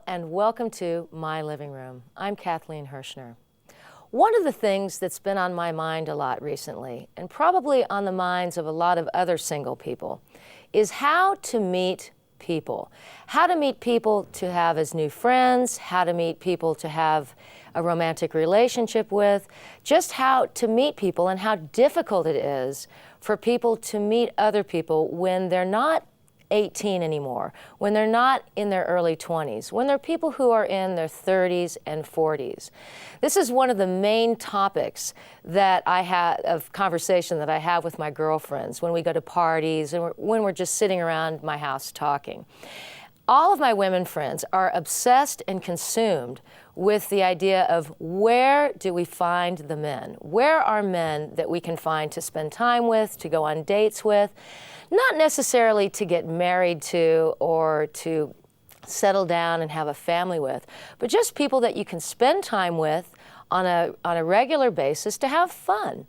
and welcome to My Living Room. I'm Kathleen Hershner. One of the things that's been on my mind a lot recently, and probably on the minds of a lot of other single people, is how to meet people. How to meet people to have as new friends, how to meet people to have a romantic relationship with, just how to meet people and how difficult it is for people to meet other people when they're not 18 anymore, when they're not in their early 20s, when they're people who are in their 30s and 40s. This is one of the main topics that I have of conversation that I have with my girlfriends when we go to parties and when we're just sitting around my house talking. All of my women friends are obsessed and consumed with the idea of where do we find the men? Where are men that we can find to spend time with, to go on dates with? Not necessarily to get married to or to settle down and have a family with, but just people that you can spend time with on a regular basis to have fun.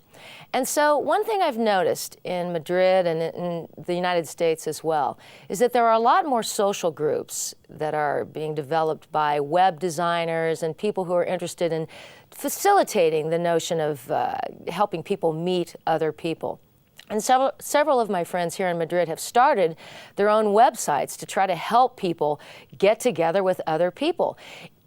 And so one thing I've noticed in Madrid and in the United States as well is that there are a lot more social groups that are being developed by web designers and people who are interested in facilitating the notion of helping people meet other people. And several of my friends here in Madrid have started their own websites to try to help people get together with other people.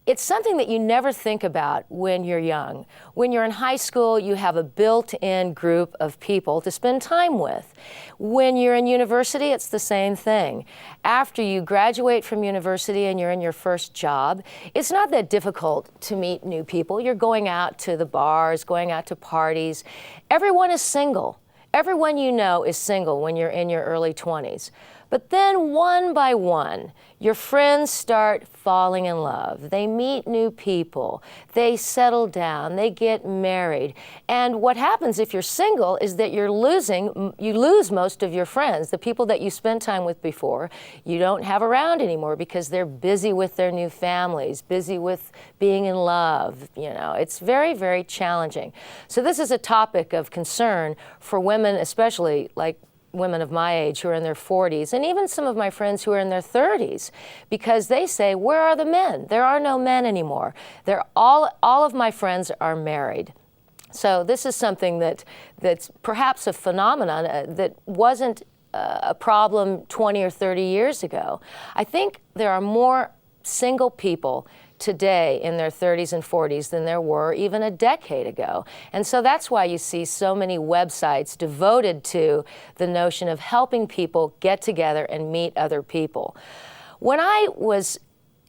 It's something that you never think about when you're young. When you're in high school, you have a built-in group of people to spend time with. When you're in university, it's the same thing. After you graduate from university and you're in your first job, it's not that difficult to meet new people. You're going out to the bars, going out to parties. Everyone is single. Everyone you know is single when you're in your early 20s. But then one by one, your friends start falling in love. They meet new people. They settle down. They get married. And what happens if you're single is that you lose most of your friends. The people that you spent time with before, you don't have around anymore because they're busy with their new families, busy with being in love. You know, it's very, very challenging. So this is a topic of concern for women, especially like women of my age who are in their 40s, and even some of my friends who are in their 30s, because they say, where are the men? There are no men anymore. All of my friends are married. So this is something that's perhaps a phenomenon that wasn't a problem 20 or 30 years ago. I think there are more single people today in their 30s and 40s than there were even a decade ago. And so that's why you see so many websites devoted to the notion of helping people get together and meet other people. When I was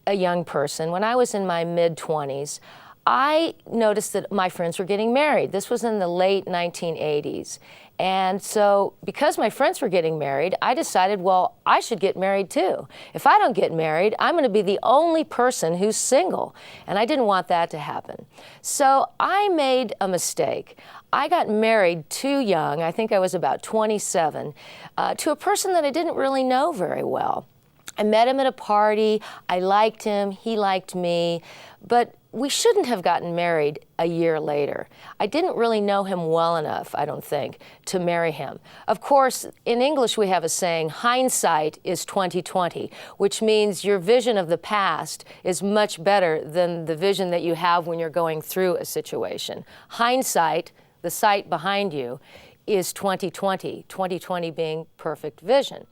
a young person, when I was in my mid-20s, I noticed that my friends were getting married. This was in the late 1980s. And so because my friends were getting married, I decided, well, I should get married too. If I don't get married, I'm going to be the only person who's single. And I didn't want that to happen. So I made a mistake. I got married too young, I think I was about 27, to a person that I didn't really know very well. I met him at a party, I liked him, he liked me, but we shouldn't have gotten married a year later. I didn't really know him well enough, I don't think, to marry him. Of course, in English we have a saying, hindsight is 20/20, which means your vision of the past is much better than the vision that you have when you're going through a situation. Hindsight, the sight behind you, is 20/20, 20/20 being perfect vision.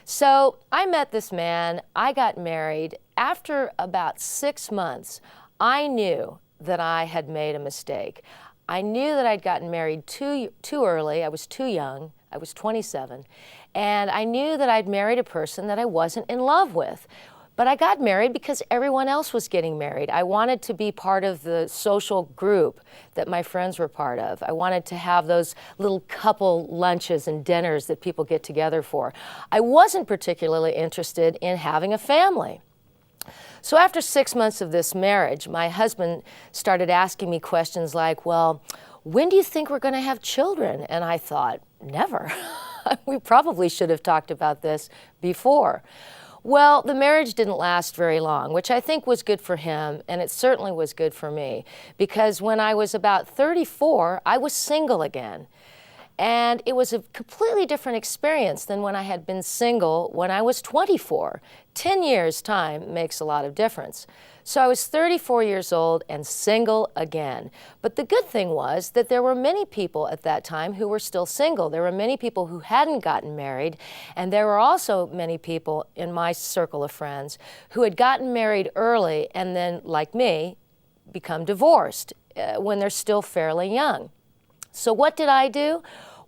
So I met this man, I got married. After about 6 months, I knew that I had made a mistake. I knew that I'd gotten married too early. I was too young. I was 27. And I knew that I'd married a person that I wasn't in love with. But I got married because everyone else was getting married. I wanted to be part of the social group that my friends were part of. I wanted to have those little couple lunches and dinners that people get together for. I wasn't particularly interested in having a family. So after 6 months of this marriage, my husband started asking me questions like, well, when do you think we're going to have children? And I thought, never. We probably should have talked about this before. Well, the marriage didn't last very long, which I think was good for him, and it certainly was good for me, because when I was about 34, I was single again. And it was a completely different experience than when I had been single when I was 24. 10 years time makes a lot of difference. So I was 34 years old and single again. But the good thing was that there were many people at that time who were still single. There were many people who hadn't gotten married, and there were also many people in my circle of friends who had gotten married early and then, like me, become divorced when they're still fairly young. So what did I do?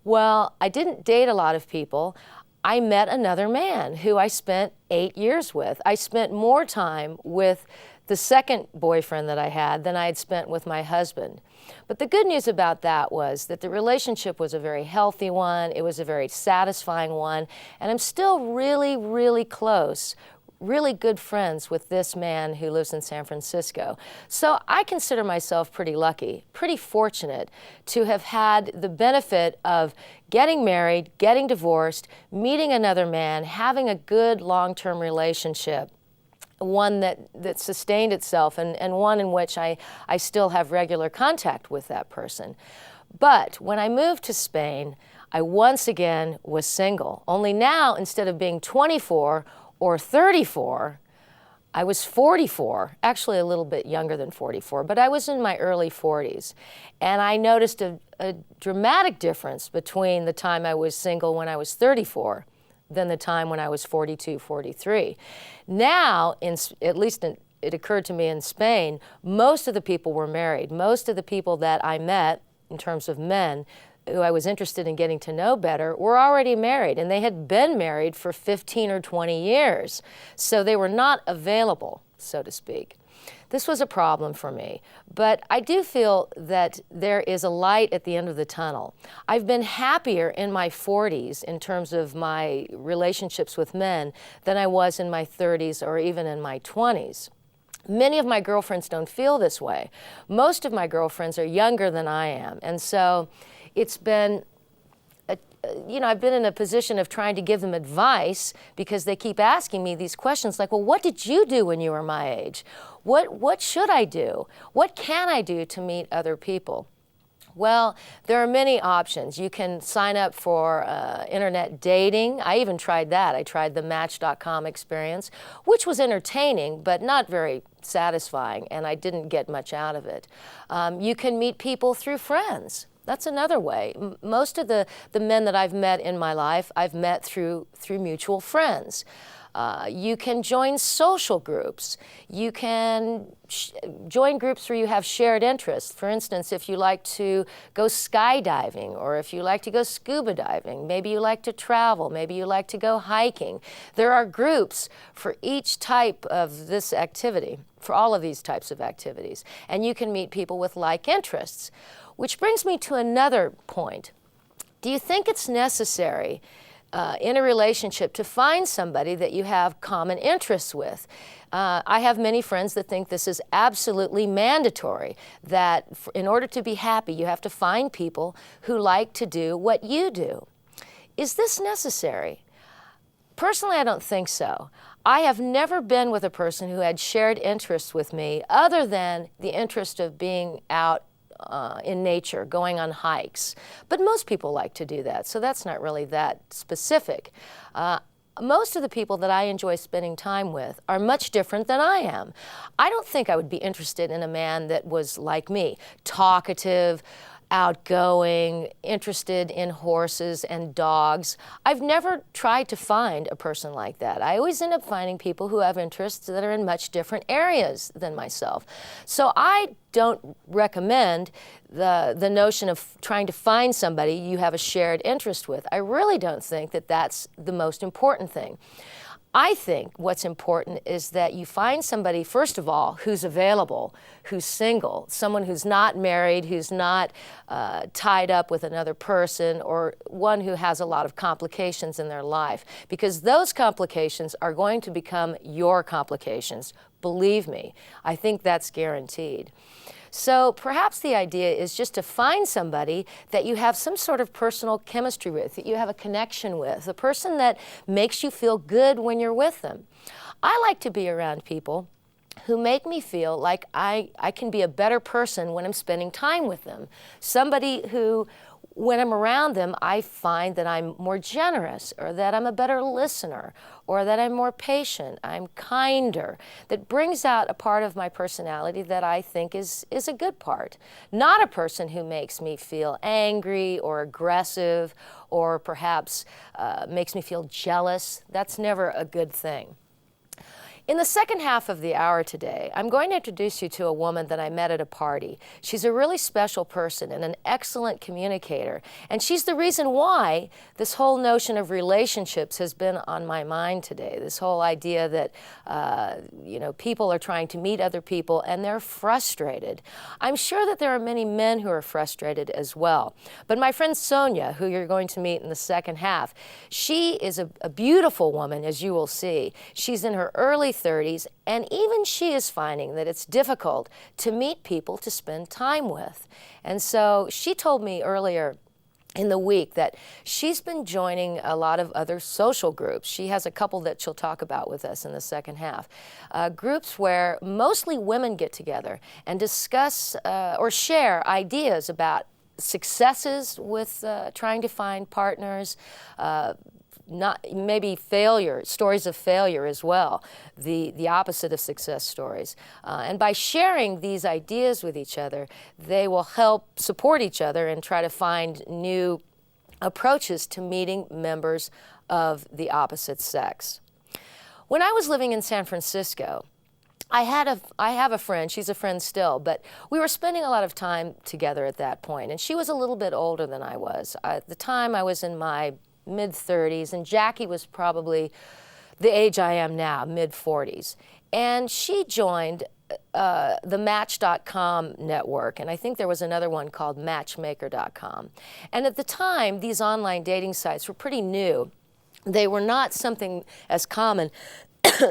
Well, I didn't date a lot of people. I met another man who I spent 8 years with. I spent more time with the second boyfriend that I had than I had spent with my husband. But the good news about that was that the relationship was a very healthy one, it was a very satisfying one, and I'm still really, really close, really good friends with this man who lives in San Francisco. So I consider myself pretty lucky, pretty fortunate to have had the benefit of getting married, getting divorced, meeting another man, having a good long-term relationship, one that sustained itself and one in which I still have regular contact with that person. But when I moved to Spain, I once again was single. Only now, instead of being 24 or 34, I was 44, actually a little bit younger than 44, but I was in my early 40s. And I noticed a dramatic difference between the time I was single when I was 34 than the time when I was 42, 43. Now, at least it occurred to me in Spain, most of the people were married. Most of the people that I met, in terms of men, who I was interested in getting to know better, were already married, and they had been married for 15 or 20 years. So they were not available, so to speak. This was a problem for me, but I do feel that there is a light at the end of the tunnel. I've been happier in my 40s in terms of my relationships with men than I was in my 30s or even in my 20s. Many of my girlfriends don't feel this way. Most of my girlfriends are younger than I am, and so it's been I've been in a position of trying to give them advice because they keep asking me these questions like, well, what did you do when you were my age? What should I do? What can I do to meet other people? Well, there are many options. You can sign up for internet dating. I even tried that. I tried the Match.com experience, which was entertaining, but not very satisfying, and I didn't get much out of it. You can meet people through friends. That's another way. Most of the men that I've met in my life, I've met through mutual friends. You can join social groups. You can join groups where you have shared interests. For instance, if you like to go skydiving, or if you like to go scuba diving, maybe you like to travel, maybe you like to go hiking. There are groups for each type of this activity, for all of these types of activities. And you can meet people with like interests. Which brings me to another point. Do you think it's necessary in a relationship to find somebody that you have common interests with? I have many friends that think this is absolutely mandatory, that in order to be happy, you have to find people who like to do what you do. Is this necessary? Personally, I don't think so. I have never been with a person who had shared interests with me other than the interest of being out in nature, going on hikes. But most people like to do that, so that's not really that specific. Most of the people that I enjoy spending time with are much different than I am. I don't think I would be interested in a man that was like me, talkative, outgoing, interested in horses and dogs. I've never tried to find a person like that. I always end up finding people who have interests that are in much different areas than myself. So I don't recommend the notion of trying to find somebody you have a shared interest with. I really don't think that that's the most important thing. I think what's important is that you find somebody, first of all, who's available, who's single, someone who's not married, who's not tied up with another person, or one who has a lot of complications in their life, because those complications are going to become your complications. Believe me, I think that's guaranteed. So perhaps the idea is just to find somebody that you have some sort of personal chemistry with, that you have a connection with, a person that makes you feel good when you're with them. I like to be around people who make me feel like I can be a better person when I'm spending time with them. Somebody who when I'm around them, I find that I'm more generous, or that I'm a better listener, or that I'm more patient, I'm kinder. That brings out a part of my personality that I think is a good part. Not a person who makes me feel angry or aggressive, or perhaps makes me feel jealous. That's never a good thing. In the second half of the hour today, I'm going to introduce you to a woman that I met at a party. She's a really special person and an excellent communicator. And she's the reason why this whole notion of relationships has been on my mind today. This whole idea that, people are trying to meet other people and they're frustrated. I'm sure that there are many men who are frustrated as well. But my friend Sonia, who you're going to meet in the second half, she is a beautiful woman, as you will see. She's in her early 30s, and even she is finding that it's difficult to meet people to spend time with. And so she told me earlier in the week that she's been joining a lot of other social groups. She has a couple that she'll talk about with us in the second half. Groups where mostly women get together and discuss or share ideas about successes with trying to find partners, not maybe failure, stories of failure as well, the opposite of success stories. And by sharing these ideas with each other, they will help support each other and try to find new approaches to meeting members of the opposite sex. When I was living in San Francisco, I have a friend, she's a friend still, but we were spending a lot of time together at that point, and she was a little bit older than I was. At the time, I was in my mid-30s, and Jackie was probably the age I am now, mid-40s. And she joined the Match.com network, and I think there was another one called Matchmaker.com. And at the time, these online dating sites were pretty new. They were not something as common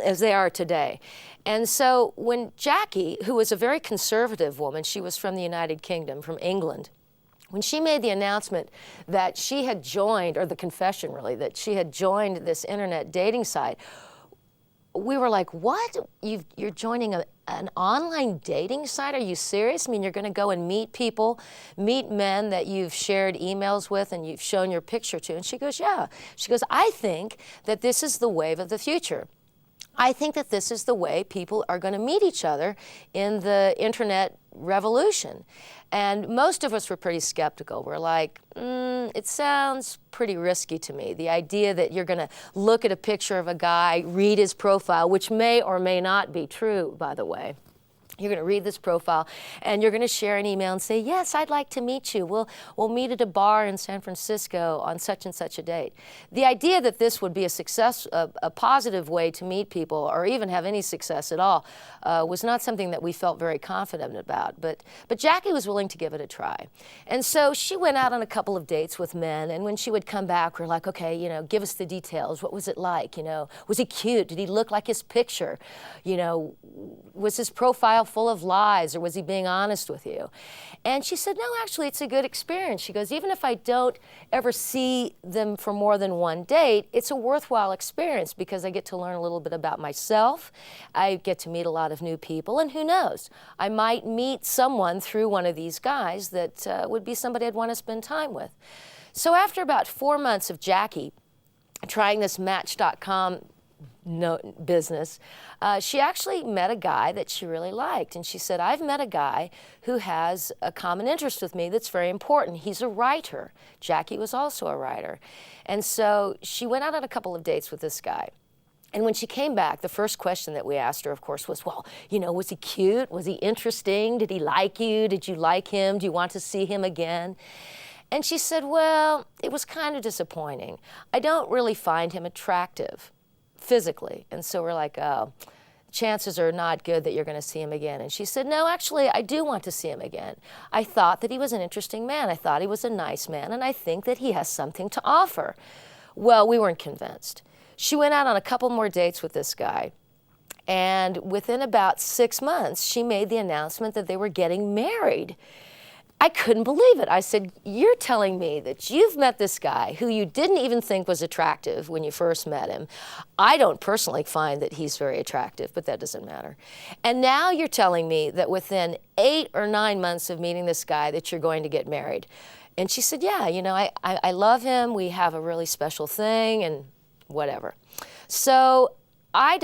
as they are today. And so when Jackie, who was a very conservative woman, she was from the United Kingdom, from England, when she made the announcement that she had joined, or the confession really, that she had joined this internet dating site, we were like, what? You're joining an online dating site? Are you serious? I mean, you're going to go and meet people, meet men that you've shared emails with and you've shown your picture to? And she goes, yeah. She goes, I think that this is the wave of the future. I think that this is the way people are going to meet each other in the internet revolution. And most of us were pretty skeptical. We're like, it sounds pretty risky to me. The idea that you're going to look at a picture of a guy, read his profile, which may or may not be true, by the way. You're going to read this profile, and you're going to share an email and say, yes, I'd like to meet you. We'll meet at a bar in San Francisco on such and such a date. The idea that this would be a positive way to meet people, or even have any success at all, was not something that we felt very confident about. But Jackie was willing to give it a try. And so she went out on a couple of dates with men, and when she would come back, we're like, okay, give us the details. What was it like? Was he cute? Did he look like his picture? Was his profile full of lies, or was he being honest with you? And she said, no, actually, it's a good experience. She goes, even if I don't ever see them for more than one date, it's a worthwhile experience because I get to learn a little bit about myself. I get to meet a lot of new people, and who knows, I might meet someone through one of these guys that would be somebody I'd want to spend time with. So after about 4 months of Jackie trying this Match.com business, she actually met a guy that she really liked. And she said, I've met a guy who has a common interest with me that's very important. He's a writer. Jackie was also a writer. And so she went out on a couple of dates with this guy. And when she came back, the first question that we asked her, of course, was, well, was he cute? Was he interesting? Did he like you? Did you like him? Do you want to see him again? And she said, well, it was kind of disappointing. I don't really find him attractive physically. And so we're like, oh, chances are not good that you're going to see him again. And she said, no, actually, I do want to see him again. I thought that he was an interesting man. I thought he was a nice man, and I think that he has something to offer. Well, we weren't convinced. She went out on a couple more dates with this guy, and within about 6 months, she made the announcement that they were getting married. I couldn't believe it. I said, you're telling me that you've met this guy who you didn't even think was attractive when you first met him. I don't personally find that he's very attractive, but that doesn't matter. And now you're telling me that within 8 or 9 months of meeting this guy that you're going to get married. And she said, yeah, you know, I love him. We have a really special thing and whatever. So I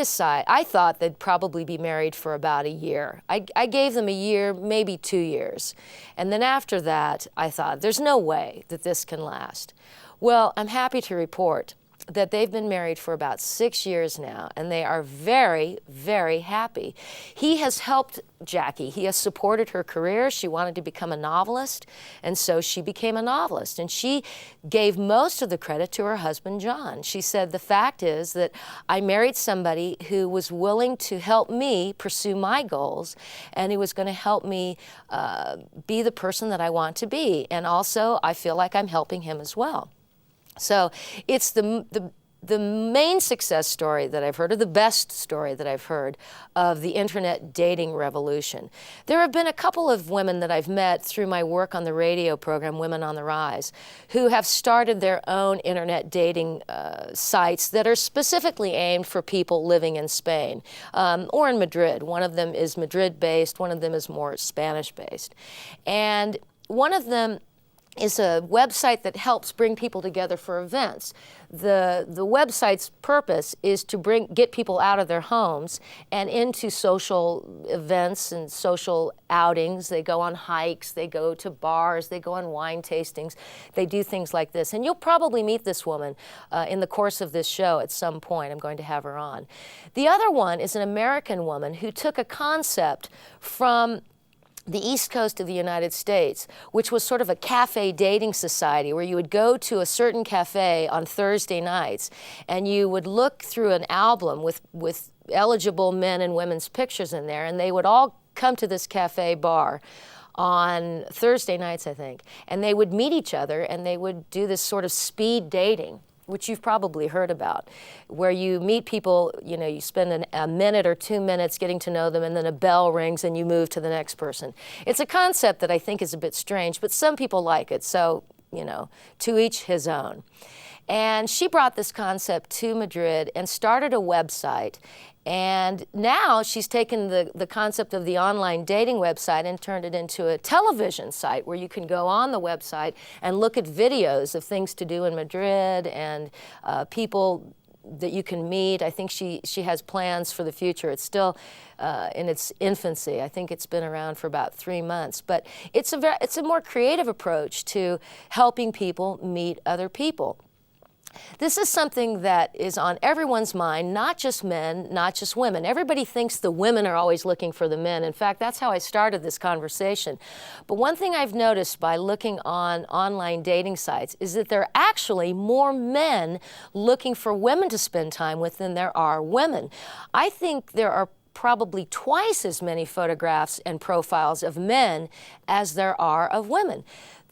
thought they'd probably be married for about a year. I gave them a year, maybe 2 years. And then after that, I thought, there's no way that this can last. Well, I'm happy to report that they've been married for about 6 years now, and they are very, very happy. He has helped Jackie. He has supported her career. She wanted to become a novelist, and so she became a novelist. And she gave most of the credit to her husband, John. She said, the fact is that I married somebody who was willing to help me pursue my goals, and he was going to help me be the person that I want to be. And also, I feel like I'm helping him as well. So it's the main success story that I've heard, or the best story that I've heard of the internet dating revolution. There have been a couple of women that I've met through my work on the radio program, Women on the Rise, who have started their own internet dating sites that are specifically aimed for people living in Spain or in Madrid. One of them is Madrid-based, one of them is more Spanish-based. And one of them is a website that helps bring people together for events. The website's purpose is to get people out of their homes and into social events and social outings. They go on hikes, they go to bars, they go on wine tastings, they do things like this. And you'll probably meet this woman in the course of this show at some point. I'm going to have her on. The other one is an American woman who took a concept from the East Coast of the United States, which was sort of a cafe dating society where you would go to a certain cafe on Thursday nights and you would look through an album with eligible men and women's pictures in there, and they would all come to this cafe bar on Thursday nights, I think, and they would meet each other and they would do this sort of speed dating, which you've probably heard about, where you meet people, you know, you spend a minute or 2 minutes getting to know them, and then a bell rings and you move to the next person. It's a concept that I think is a bit strange, but some people like it, so, you know, to each his own. And she brought this concept to Madrid and started a website. And now she's taken the concept of the online dating website and turned it into a television site where you can go on the website and look at videos of things to do in Madrid and people that you can meet. I think she has plans for the future. It's still in its infancy. I think it's been around for about 3 months. But it's a more creative approach to helping people meet other people. This is something that is on everyone's mind, not just men, not just women. Everybody thinks the women are always looking for the men. In fact, that's how I started this conversation. But one thing I've noticed by looking on online dating sites is that there are actually more men looking for women to spend time with than there are women. I think there are probably twice as many photographs and profiles of men as there are of women.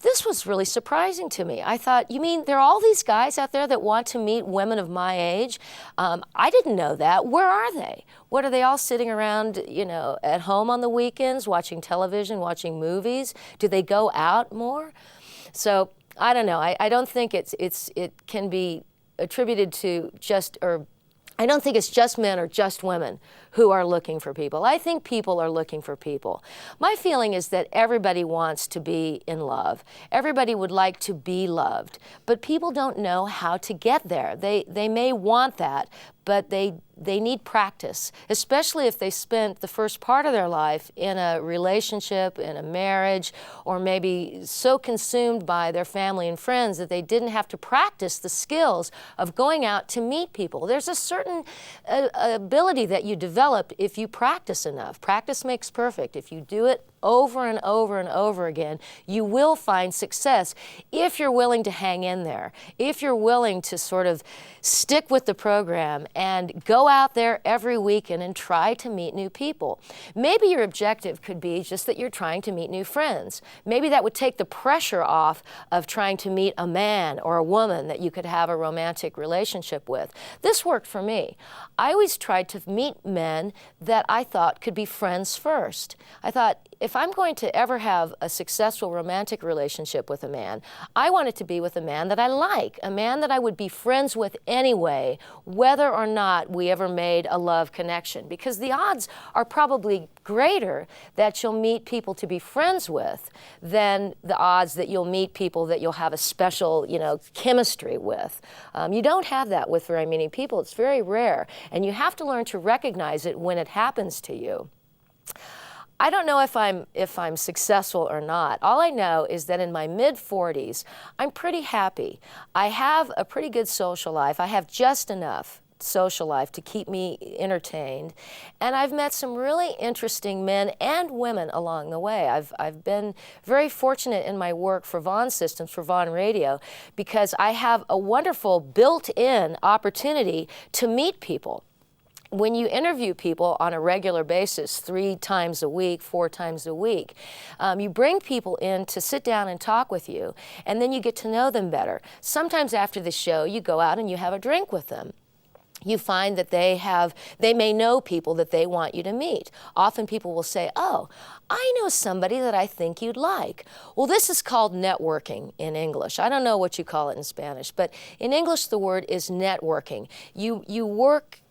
This was really surprising to me. I thought, you mean there are all these guys out there that want to meet women of my age? I didn't know that. Where are they? What, are they all sitting around, you know, at home on the weekends, watching television, watching movies? Do they go out more? So I don't know. I don't think it can be attributed to just, or I don't think it's just men or just women who are looking for people. I think people are looking for people. My feeling is that everybody wants to be in love. Everybody would like to be loved, but people don't know how to get there. They may want that, but they need practice, especially if they spent the first part of their life in a relationship, in a marriage, or maybe so consumed by their family and friends that they didn't have to practice the skills of going out to meet people. There's a certain ability that you develop if you practice enough. Practice makes perfect. If you do it over and over and over again, you will find success if you're willing to hang in there, if you're willing to sort of stick with the program and go out there every weekend and try to meet new people. Maybe your objective could be just that you're trying to meet new friends. Maybe that would take the pressure off of trying to meet a man or a woman that you could have a romantic relationship with. This worked for me. I always tried to meet men that I thought could be friends first. I thought, if if I'm going to ever have a successful romantic relationship with a man, I want it to be with a man that I like, a man that I would be friends with anyway, whether or not we ever made a love connection, because the odds are probably greater that you'll meet people to be friends with than the odds that you'll meet people that you'll have a special, chemistry with. You don't have that with very many people. It's very rare, and you have to learn to recognize it when it happens to you. I don't know if I'm successful or not. All I know is that in my mid-40s, I'm pretty happy. I have a pretty good social life. I have just enough social life to keep me entertained, and I've met some really interesting men and women along the way. I've been very fortunate in my work for Vaughan Systems, for Vaughan Radio, because I have a wonderful built-in opportunity to meet people. When you interview people on a regular basis, 3 times a week, 4 times a week, you bring people in to sit down and talk with you, and then you get to know them better. Sometimes after the show, you go out and you have a drink with them. You find that they may know people that they want you to meet. Often people will say, oh, I know somebody that I think you'd like. Well, this is called networking in English. I don't know what you call it in Spanish, but in English the word is networking. You work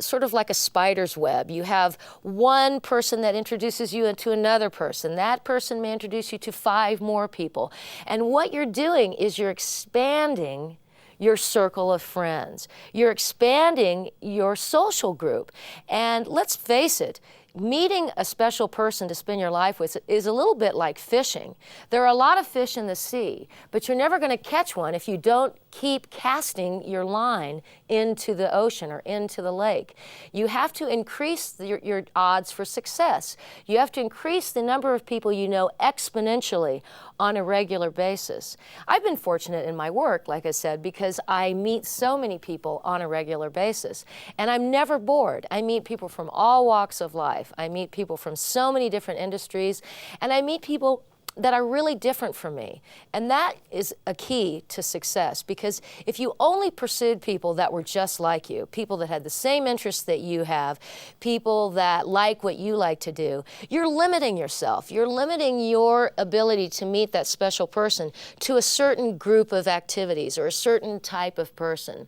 sort of like a spider's web. You have one person that introduces you to another person. That person may introduce you to 5 more people. And what you're doing is you're expanding your circle of friends. You're expanding your social group. And let's face it, meeting a special person to spend your life with is a little bit like fishing. There are a lot of fish in the sea, but you're never going to catch one if you don't keep casting your line into the ocean or into the lake. You have to increase your odds for success. You have to increase the number of people you know exponentially on a regular basis. I've been fortunate in my work, like I said, because I meet so many people on a regular basis, and I'm never bored. I meet people from all walks of life. I meet people from so many different industries, and I meet people that are really different from me. And that is a key to success, because if you only pursued people that were just like you, people that had the same interests that you have, people that like what you like to do, you're limiting yourself. You're limiting your ability to meet that special person to a certain group of activities or a certain type of person.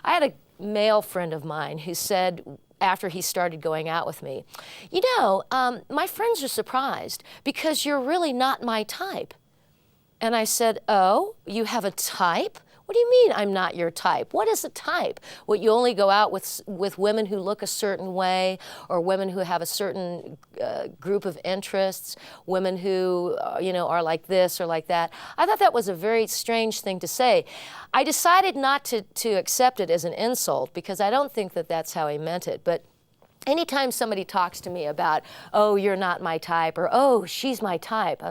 I had a male friend of mine who said, after he started going out with me, my friends are surprised because you're really not my type. And I said, oh, you have a type? What do you mean I'm not your type? What is a type? What, you only go out with women who look a certain way, or women who have a certain group of interests, women who are like this or like that? I thought that was a very strange thing to say. I decided not to accept it as an insult, because I don't think that that's how he meant it. But anytime somebody talks to me about, oh, you're not my type, or oh, she's my type,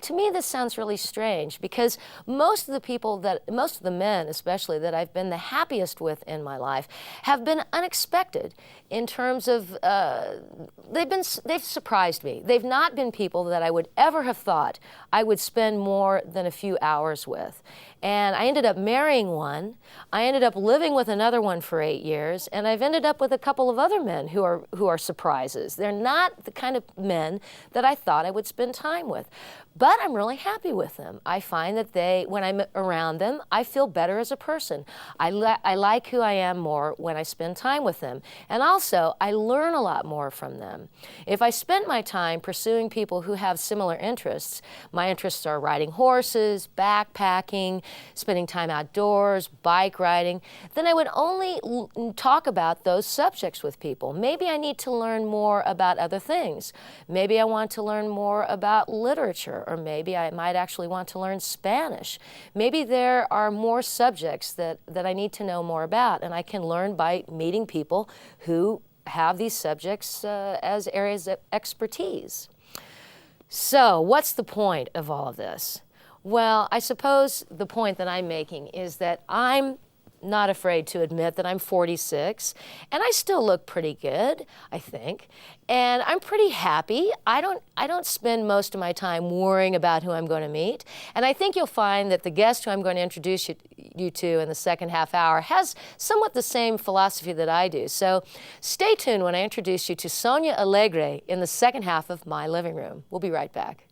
to me this sounds really strange, because most of the men especially that I've been the happiest with in my life have been unexpected in terms of, they've surprised me. They've not been people that I would ever have thought I would spend more than a few hours with. And I ended up marrying one. I ended up living with another one for 8 years, and I've ended up with a couple of other men who are surprises. They're not the kind of men that I thought I would spend time with, but I'm really happy with them. I find that when I'm around them, I feel better as a person. I like who I am more when I spend time with them, and also I learn a lot more from them. If I spent my time pursuing people who have similar interests, my interests are riding horses, backpacking, spending time outdoors, bike riding, then I would only talk about those subjects with people. Maybe I need to learn more about other things. Maybe I want to learn more about literature, or maybe I might actually want to learn Spanish. Maybe there are more subjects that I need to know more about, and I can learn by meeting people who have these subjects as areas of expertise. So, what's the point of all of this? Well, I suppose the point that I'm making is that I'm not afraid to admit that I'm 46, and I still look pretty good, I think. And I'm pretty happy. I don't spend most of my time worrying about who I'm going to meet. And I think you'll find that the guest who I'm going to introduce you to in the second half hour has somewhat the same philosophy that I do. So stay tuned when I introduce you to Sonia Alegre in the second half of My Living Room. We'll be right back.